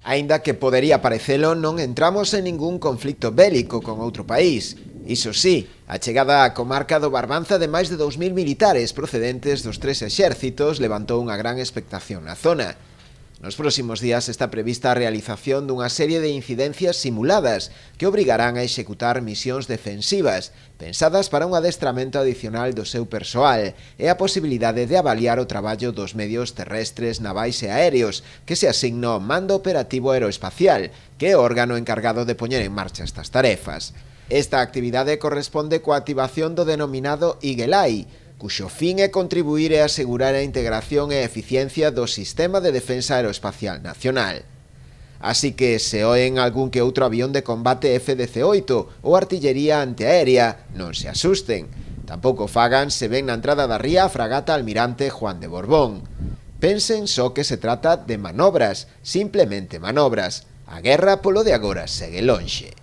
Aínda que podería parecelo, non entramos en ningún conflicto bélico con outro país. Iso sí, a chegada á comarca do Barbanza de máis de 2000 militares procedentes dos tres exércitos levantou unha gran expectación na zona. Nos próximos días está prevista a realización dunha serie de incidencias simuladas que obrigarán a executar misións defensivas, pensadas para un adestramento adicional do seu persoal e a posibilidade de avaliar o traballo dos medios terrestres, navais e aéreos que se asigna ao Mando Operativo Aeroespacial, que é o órgano encargado de poñer en marcha estas tarefas. Esta actividade corresponde coa activación do denominado IGELAI, cuxo fin é contribuir e asegurar a integración e eficiencia do Sistema de Defensa Aeroespacial Nacional. Así que se oen algún que outro avión de combate F-18 ou artillería antiaérea, non se asusten. Tampouco fagan se ven na entrada da ría a fragata Almirante Juan de Borbón. Pensen só que se trata de manobras, simplemente manobras. A guerra polo de agora segue lonxe.